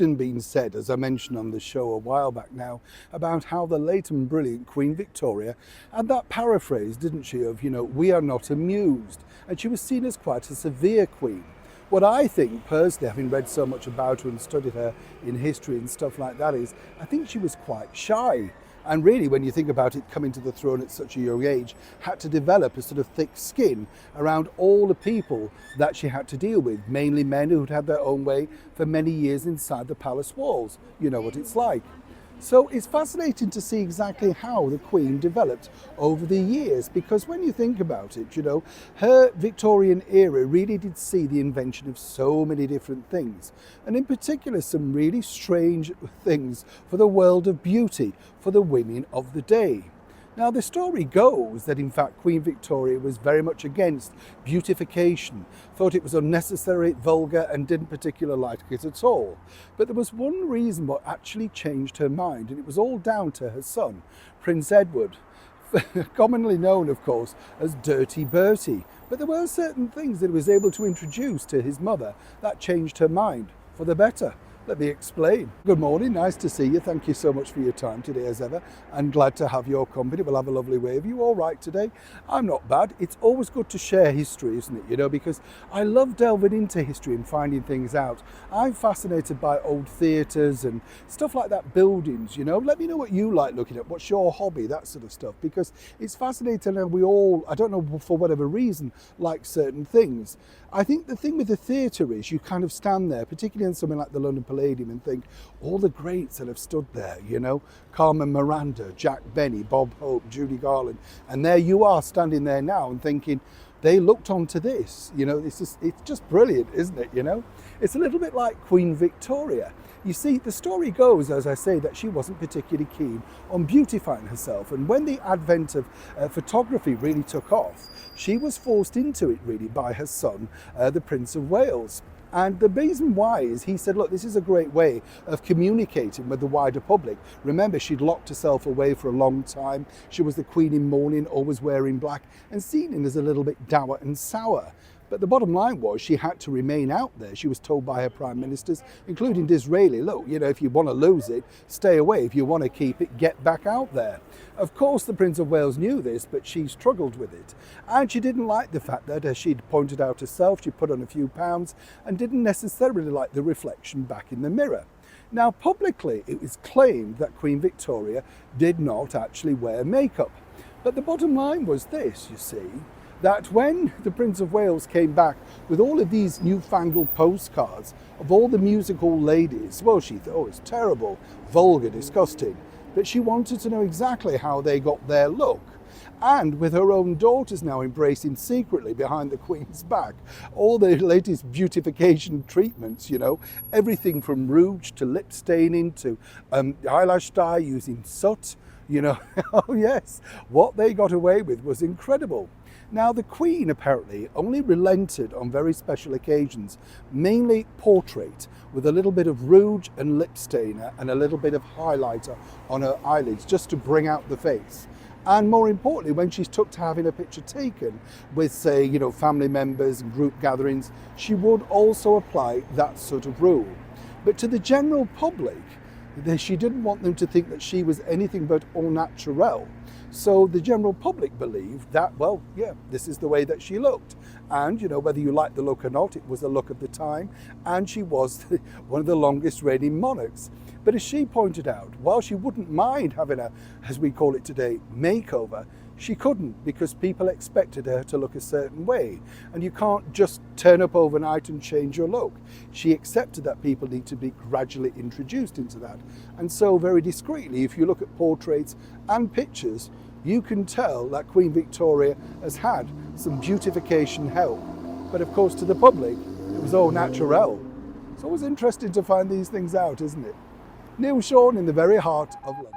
often been said, as I mentioned on the show a while back now, about how the late and brilliant Queen Victoria had that paraphrase, didn't she, of, we are not amused. And she was seen as quite a severe queen. What I think, personally, having read so much about her and studied her in history and stuff like that, is I think she was quite shy. And really, when you think about it, coming to the throne at such a young age, had to develop a sort of thick skin around all the people that she had to deal with, mainly men who'd had their own way for many years inside the palace walls. You know what it's like. So it's fascinating to see exactly how the Queen developed over the years, because when you think about it, her Victorian era really did see the invention of so many different things, and in particular some really strange things for the world of beauty, for the women of the day. Now, the story goes that in fact Queen Victoria was very much against beautification, thought it was unnecessary, vulgar, and didn't particularly like it at all. But there was one reason what actually changed her mind, and it was all down to her son, Prince Edward, commonly known, of course, as Dirty Bertie. But there were certain things that he was able to introduce to his mother that changed her mind for the better. Let me explain. Good morning, nice to see you. Thank you so much for your time today as ever. I'm glad to have your company. We'll have a lovely way of you. All right today? I'm not bad. It's always good to share history, isn't it? Because I love delving into history and finding things out. I'm fascinated by old theatres and stuff like that, buildings, Let me know what you like looking at. What's your hobby? That sort of stuff. Because it's fascinating and we all, I don't know for whatever reason, like certain things. I think the thing with the theatre is you kind of stand there, particularly in something like the London Palladium, and think all the greats that have stood there, Carmen Miranda, Jack Benny, Bob Hope, Judy Garland, and there you are standing there now and thinking they looked onto this, it's just brilliant, isn't it? It's a little bit like Queen Victoria. You see, the story goes, as I say, that she wasn't particularly keen on beautifying herself, and when the advent of photography really took off, she was forced into it really by her son, the Prince of Wales. And the reason why is he said, look, this is a great way of communicating with the wider public. Remember, she'd locked herself away for a long time. She was the queen in mourning, always wearing black, and seen as a little bit dour and sour. But the bottom line was she had to remain out there. She was told by her prime ministers, including Disraeli, look, if you want to lose it, stay away. If you want to keep it, get back out there. Of course, the Prince of Wales knew this, but she struggled with it. And she didn't like the fact that, as she'd pointed out herself, she put on a few pounds and didn't necessarily like the reflection back in the mirror. Now, publicly, it was claimed that Queen Victoria did not actually wear makeup. But the bottom line was this, you see, that when the Prince of Wales came back with all of these newfangled postcards of all the musical ladies, well, she thought, oh, it's terrible, vulgar, disgusting. But she wanted to know exactly how they got their look. And with her own daughters now embracing secretly behind the Queen's back all the latest beautification treatments, everything from rouge to lip staining to eyelash dye using soot, oh yes, what they got away with was incredible. Now, the Queen apparently only relented on very special occasions, mainly portrait, with a little bit of rouge and lip stainer and a little bit of highlighter on her eyelids, just to bring out the face. And more importantly, when she's took to having a picture taken with, say, family members and group gatherings, she would also apply that sort of rule. But to the general public, she didn't want them to think that she was anything but au naturel. So the general public believed that, well, yeah, this is the way that she looked. And, whether you like the look or not, it was the look of the time. And she was one of the longest reigning monarchs. But as she pointed out, while she wouldn't mind having a, as we call it today, makeover, she couldn't, because people expected her to look a certain way. And you can't just turn up overnight and change your look. She accepted that people need to be gradually introduced into that. And so very discreetly, if you look at portraits and pictures, you can tell that Queen Victoria has had some beautification help. But of course, to the public, it was au naturel. It's always interesting to find these things out, isn't it? Neil Sean in the very heart of London.